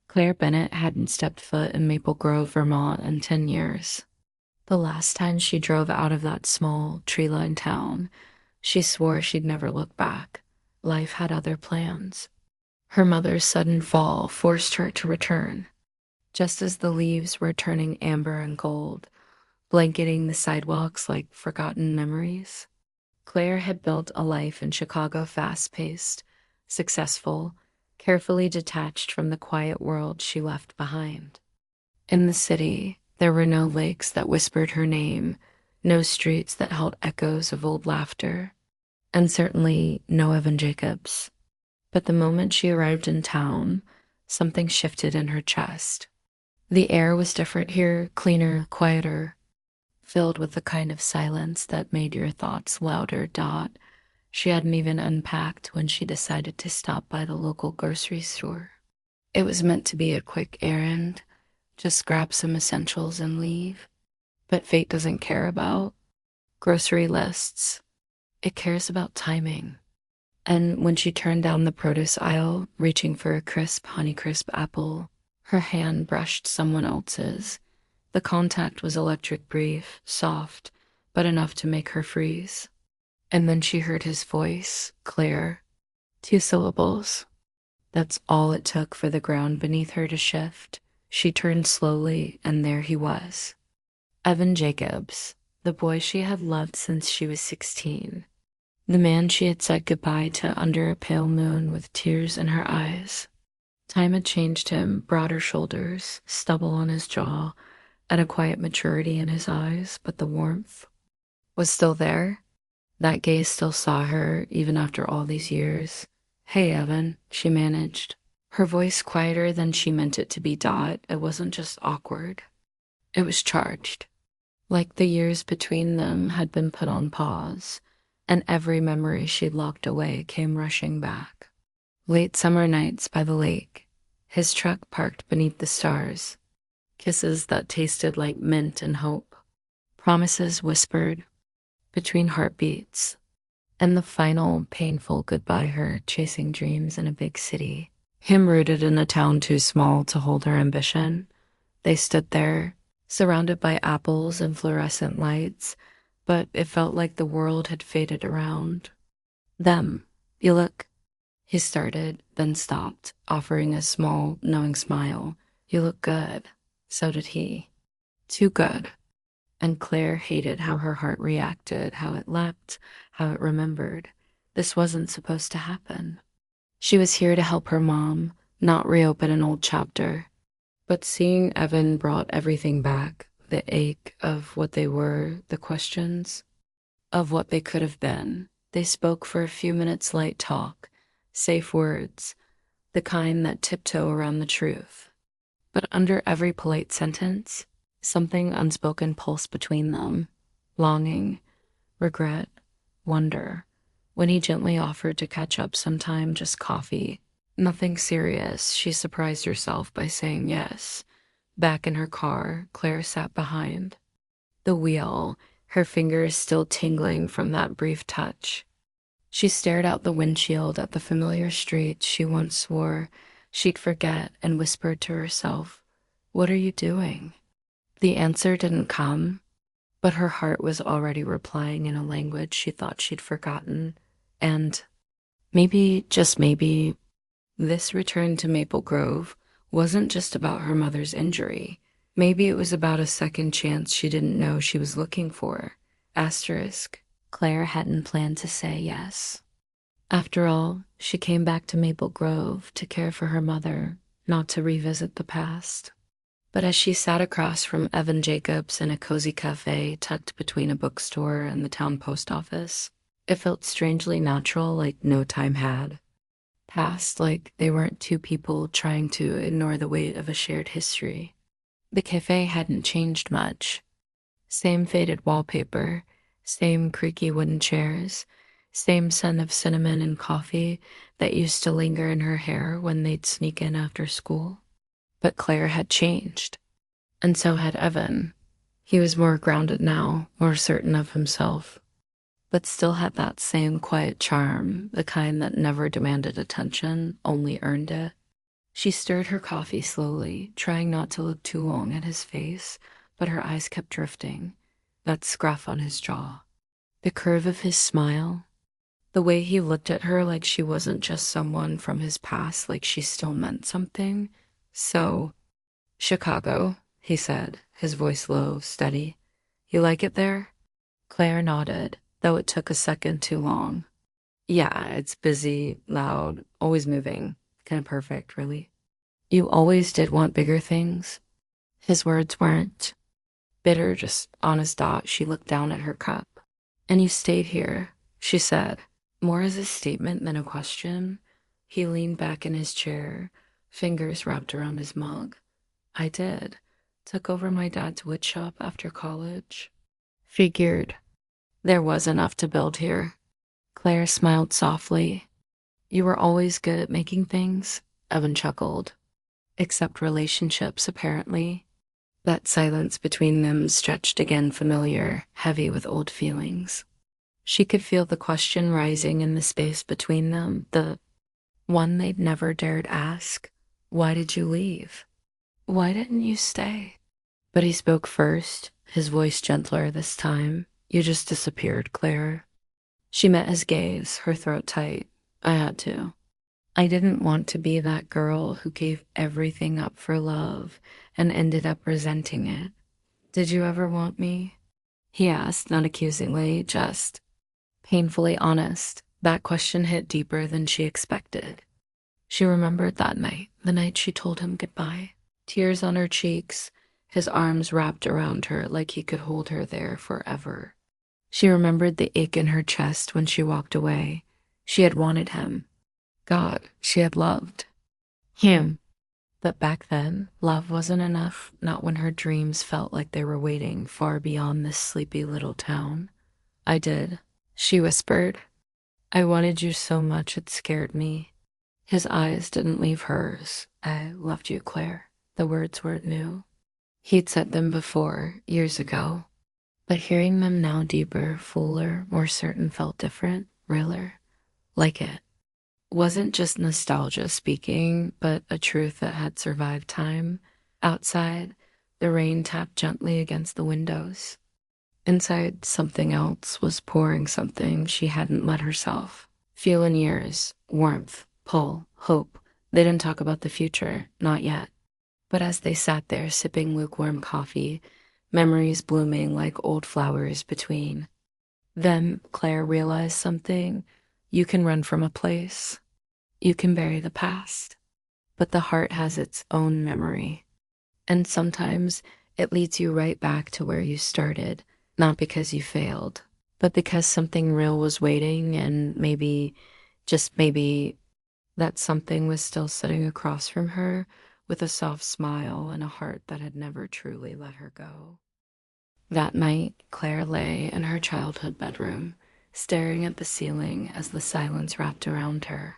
Claire Bennett hadn't stepped foot in Maple Grove, Vermont in 10 years. The last time she drove out of that small, tree-lined town, she swore she'd never look back. Life had other plans. Her mother's sudden fall forced her to return, just as the leaves were turning amber and gold, blanketing the sidewalks like forgotten memories. Claire had built a life in Chicago, fast-paced, successful, carefully detached from the quiet world she left behind. In the city, there were no lakes that whispered her name, no streets that held echoes of old laughter, and certainly no Evan Jacobs. But the moment she arrived in town, something shifted in her chest. The air was different here, cleaner, quieter, filled with the kind of silence that made your thoughts louder. She hadn't even unpacked when she decided to stop by the local grocery store. It was meant to be a quick errand, just grab some essentials and leave. But fate doesn't care about grocery lists. It cares about timing. And when she turned down the produce aisle, reaching for a crisp Honeycrisp apple, her hand brushed someone else's. The contact was electric, brief, soft, but enough to make her freeze. And then she heard his voice, clear, 2 syllables. That's all it took for the ground beneath her to shift. She turned slowly, and there he was. Evan Jacobs, the boy she had loved since she was 16. The man she had said goodbye to under a pale moon with tears in her eyes. Time had changed him, broader shoulders, stubble on his jaw, and a quiet maturity in his eyes, but the warmth was still there. That gaze still saw her, even after all these years. "Hey, Evan," she managed. Her voice quieter than she meant it to be. It wasn't just awkward. It was charged. Like the years between them had been put on pause, and every memory she'd locked away came rushing back. Late summer nights by the lake, his truck parked beneath the stars, kisses that tasted like mint and hope, promises whispered between heartbeats, and the final painful goodbye, her chasing dreams in a big city. Him rooted in a town too small to hold her ambition. They stood there, surrounded by apples and fluorescent lights, but it felt like the world had faded around them. "You look," he started, then stopped, offering a small, knowing smile. "You look good." So did he. Too good. And Claire hated how her heart reacted, how it leapt, how it remembered. This wasn't supposed to happen. She was here to help her mom, not reopen an old chapter. But seeing Evan brought everything back, the ache of what they were, the questions of what they could have been. They spoke for a few minutes, light talk, safe words, the kind that tiptoe around the truth. But under every polite sentence, something unspoken pulsed between them. Longing, regret, wonder. When he gently offered to catch up sometime, just coffee. Nothing serious, she surprised herself by saying yes. Back in her car, Claire sat behind the wheel, her fingers still tingling from that brief touch. She stared out the windshield at the familiar streets she once swore she'd forget and whispered to herself, "What are you doing?" The answer didn't come, but her heart was already replying in a language she thought she'd forgotten. And maybe, just maybe, this return to Maple Grove wasn't just about her mother's injury. Maybe it was about a second chance she didn't know she was looking for. Asterisk. Claire hadn't planned to say yes. After all, she came back to Maple Grove to care for her mother, not to revisit the past. But as she sat across from Evan Jacobs in a cozy cafe tucked between a bookstore and the town post office, it felt strangely natural, like no time had passed, like they weren't two people trying to ignore the weight of a shared history. The cafe hadn't changed much. Same faded wallpaper, same creaky wooden chairs, same scent of cinnamon and coffee that used to linger in her hair when they'd sneak in after school. But Claire had changed, and so had Evan. He was more grounded now, more certain of himself, but still had that same quiet charm, the kind that never demanded attention, only earned it. She stirred her coffee slowly, trying not to look too long at his face, but her eyes kept drifting. That scruff on his jaw, the curve of his smile, the way he looked at her like she wasn't just someone from his past, like she still meant something. So, Chicago, he said, his voice low, steady. You like it there? Claire nodded, though it took a second too long. Yeah, it's busy, loud, always moving. Kind of perfect, really. You always did want bigger things? His words weren't bitter, just honest dot. She looked down at her cup. And you stayed here, she said, more as a statement than a question. He leaned back in his chair, fingers wrapped around his mug. I did. Took over my dad's wood shop after college. Figured there was enough to build here. Claire smiled softly. You were always good at making things, Evan chuckled. Except relationships, apparently. That silence between them stretched again, familiar, heavy with old feelings. She could feel the question rising in the space between them, the one they'd never dared ask. Why did you leave? Why didn't you stay? But he spoke first, his voice gentler this time. You just disappeared, Claire. She met his gaze, her throat tight. I had to. I didn't want to be that girl who gave everything up for love and ended up resenting it. Did you ever want me? He asked, not accusingly, just painfully honest. That question hit deeper than she expected. She remembered that night, the night she told him goodbye. Tears on her cheeks, his arms wrapped around her like he could hold her there forever. She remembered the ache in her chest when she walked away. She had wanted him. God, she had loved him. But back then, love wasn't enough, not when her dreams felt like they were waiting far beyond this sleepy little town. I did, she whispered. I wanted you so much it scared me. His eyes didn't leave hers. I loved you, Claire. The words weren't new. He'd said them before, years ago. But hearing them now deeper, fuller, more certain felt different, realer. Like it wasn't just nostalgia speaking, but a truth that had survived time. Outside, the rain tapped gently against the windows. Inside, something else was pouring, something she hadn't let herself feel in years. Warmth, pull, hope. They didn't talk about the future, not yet. But as they sat there sipping lukewarm coffee, memories blooming like old flowers between. Then Claire realized something. You can run from a place. You can bury the past. But the heart has its own memory. And sometimes it leads you right back to where you started, not because you failed, but because something real was waiting, and maybe, just maybe, that something was still sitting across from her with a soft smile and a heart that had never truly let her go. That night, Claire lay in her childhood bedroom, staring at the ceiling as the silence wrapped around her.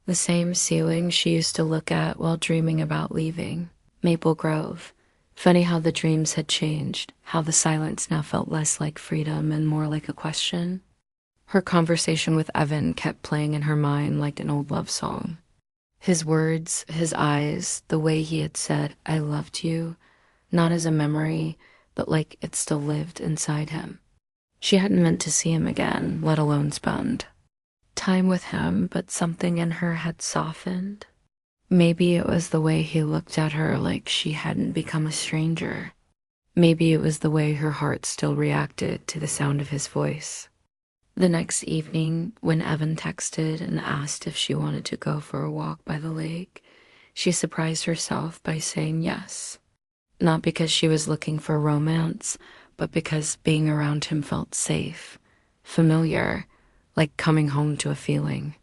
The same ceiling she used to look at while dreaming about leaving. Maple Grove. Funny how the dreams had changed, how the silence now felt less like freedom and more like a question. Her conversation with Evan kept playing in her mind like an old love song. His words, his eyes, the way he had said, I loved you, not as a memory, but like it still lived inside him. She hadn't meant to see him again, let alone spend time with him, but something in her had softened. Maybe it was the way he looked at her like she hadn't become a stranger. Maybe it was the way her heart still reacted to the sound of his voice. The next evening, when Evan texted and asked if she wanted to go for a walk by the lake, she surprised herself by saying yes. Not because she was looking for romance, but because being around him felt safe, familiar, like coming home to a feeling.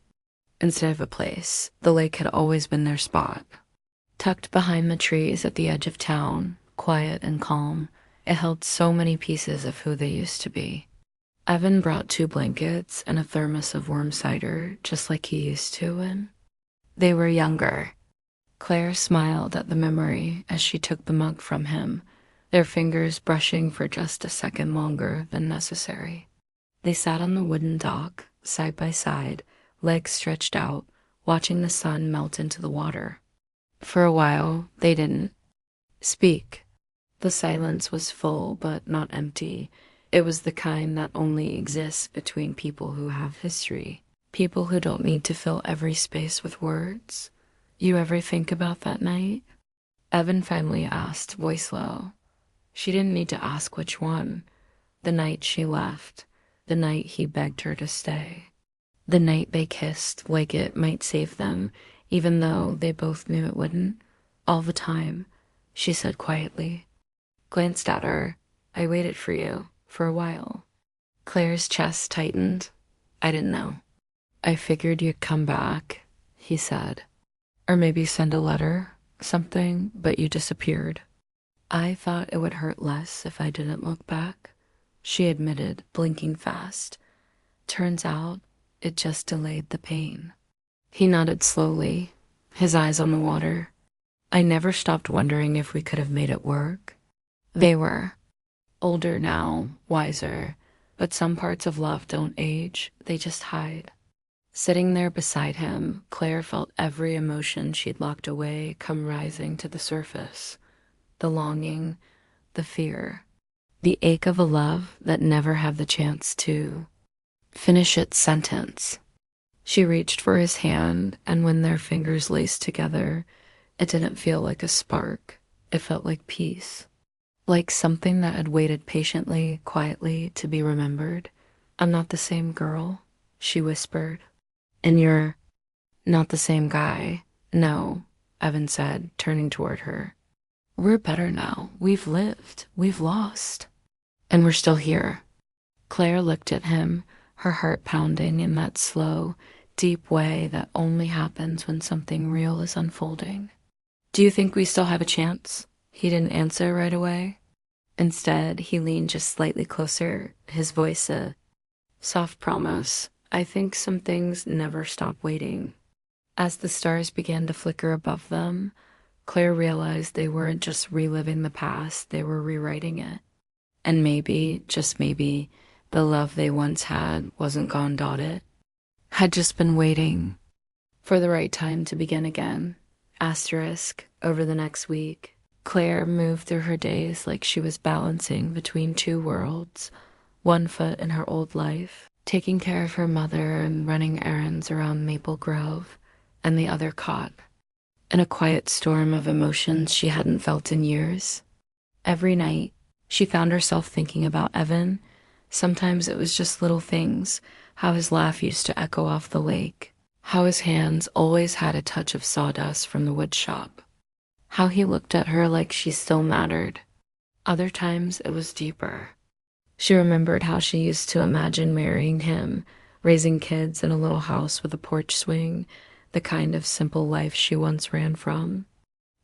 Instead of a place, the lake had always been their spot. Tucked behind the trees at the edge of town, quiet and calm, it held so many pieces of who they used to be. Evan brought 2 blankets and a thermos of warm cider, just like he used to when they were younger. Claire smiled at the memory as she took the mug from him, their fingers brushing for just a second longer than necessary. They sat on the wooden dock, side by side, legs stretched out, watching the sun melt into the water. For a while, they didn't speak. The silence was full, but not empty. It was the kind that only exists between people who have history. People who don't need to fill every space with words. You ever think about that night? Evan finally asked, voice low. She didn't need to ask which one. The night she left. The night he begged her to stay. The night they kissed like it might save them, even though they both knew it wouldn't. All the time, she said quietly. Glanced at her. I waited for you, for a while. Claire's chest tightened. I didn't know. I figured you'd come back, he said. Or maybe send a letter, something, but you disappeared. I thought it would hurt less if I didn't look back, she admitted, blinking fast. Turns out, it just delayed the pain. He nodded slowly, his eyes on the water. I never stopped wondering if we could have made it work. They were. Older now, wiser, but some parts of love don't age, they just hide. Sitting there beside him, Claire felt every emotion she'd locked away come rising to the surface. The longing, the fear, the ache of a love that never had the chance to finish its sentence. She reached for his hand, and when their fingers laced together, it didn't feel like a spark. It felt like peace. Like something that had waited patiently, quietly to be remembered. I'm not the same girl, she whispered. And you're not the same guy. No, Evan said, turning toward her. We're better now. We've lived. We've lost. And we're still here. Claire looked at him, her heart pounding in that slow, deep way that only happens when something real is unfolding. Do you think we still have a chance? He didn't answer right away. Instead, he leaned just slightly closer, his voice a soft promise. I think some things never stop waiting. As the stars began to flicker above them, Claire realized they weren't just reliving the past, they were rewriting it. And maybe, just maybe, the love they once had wasn't gone dotted. Had just been waiting for the right time to begin again. Asterisk, over the next week, Claire moved through her days like she was balancing between two worlds, one foot in her old life, taking care of her mother and running errands around Maple Grove, and the other caught in a quiet storm of emotions she hadn't felt in years. Every night, she found herself thinking about Evan. Sometimes it was just little things, how his laugh used to echo off the lake, how his hands always had a touch of sawdust from the wood shop, how he looked at her like she still mattered. Other times it was deeper. She remembered how she used to imagine marrying him, raising kids in a little house with a porch swing, the kind of simple life she once ran from.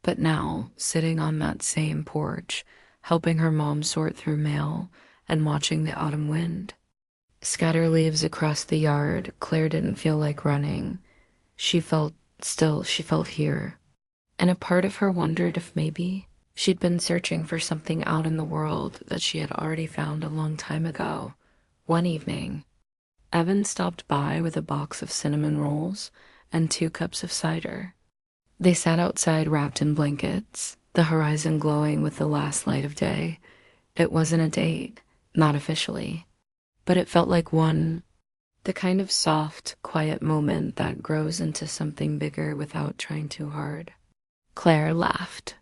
But now, sitting on that same porch, helping her mom sort through mail and watching the autumn wind scatter leaves across the yard, Claire didn't feel like running. She felt here. And a part of her wondered if maybe she'd been searching for something out in the world that she had already found a long time ago. One evening, Evan stopped by with a box of cinnamon rolls and 2 cups of cider. They sat outside wrapped in blankets, the horizon glowing with the last light of day. It wasn't a date, not officially, but it felt like one, the kind of soft, quiet moment that grows into something bigger without trying too hard. Claire laughed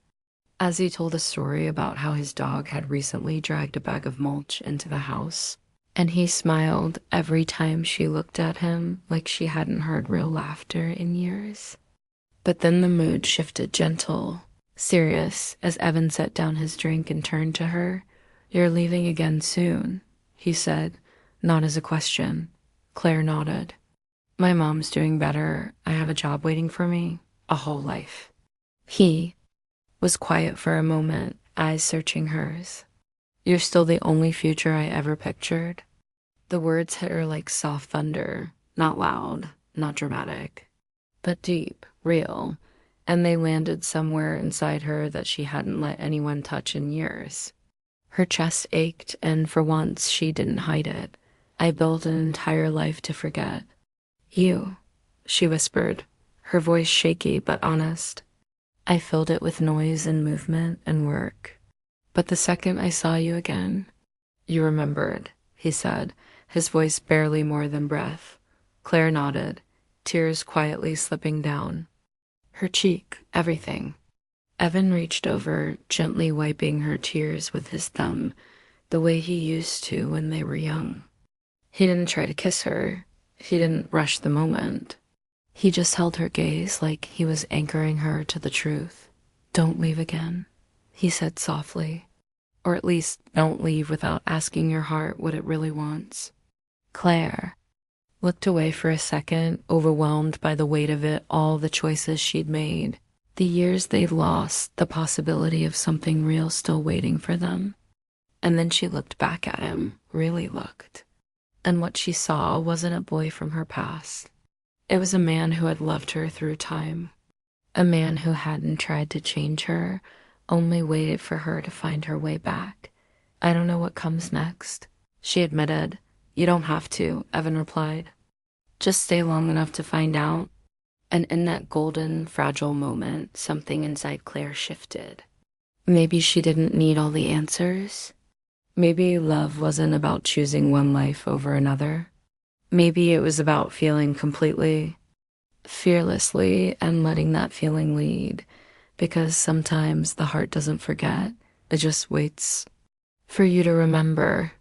as he told a story about how his dog had recently dragged a bag of mulch into the house, and he smiled every time she looked at him like she hadn't heard real laughter in years. But then the mood shifted gentle, serious, as Evan set down his drink and turned to her. You're leaving again soon, he said, not as a question. Claire nodded. My mom's doing better. I have a job waiting for me, a whole life. He was quiet for a moment, eyes searching hers. You're still the only future I ever pictured. The words hit her like soft thunder, not loud, not dramatic, but deep, real, and they landed somewhere inside her that she hadn't let anyone touch in years. Her chest ached, and for once she didn't hide it. I built an entire life to forget. You, she whispered, her voice shaky but honest. I filled it with noise and movement and work. But the second I saw you again, you remembered, he said, his voice barely more than breath. Claire nodded, tears quietly slipping down. Her cheek, everything. Evan reached over, gently wiping her tears with his thumb, the way he used to when they were young. He didn't try to kiss her. He didn't rush the moment. He just held her gaze like he was anchoring her to the truth. Don't leave again, he said softly. Or at least don't leave without asking your heart what it really wants. Claire looked away for a second, overwhelmed by the weight of it, all the choices she'd made. The years they'd lost, the possibility of something real still waiting for them. And then she looked back at him, really looked. And what she saw wasn't a boy from her past. It was a man who had loved her through time. A man who hadn't tried to change her, only waited for her to find her way back. I don't know what comes next, she admitted. You don't have to, Evan replied. Just stay long enough to find out. And in that golden, fragile moment, something inside Claire shifted. Maybe she didn't need all the answers. Maybe love wasn't about choosing one life over another. Maybe it was about feeling completely, fearlessly, and letting that feeling lead. Because sometimes the heart doesn't forget. It just waits for you to remember.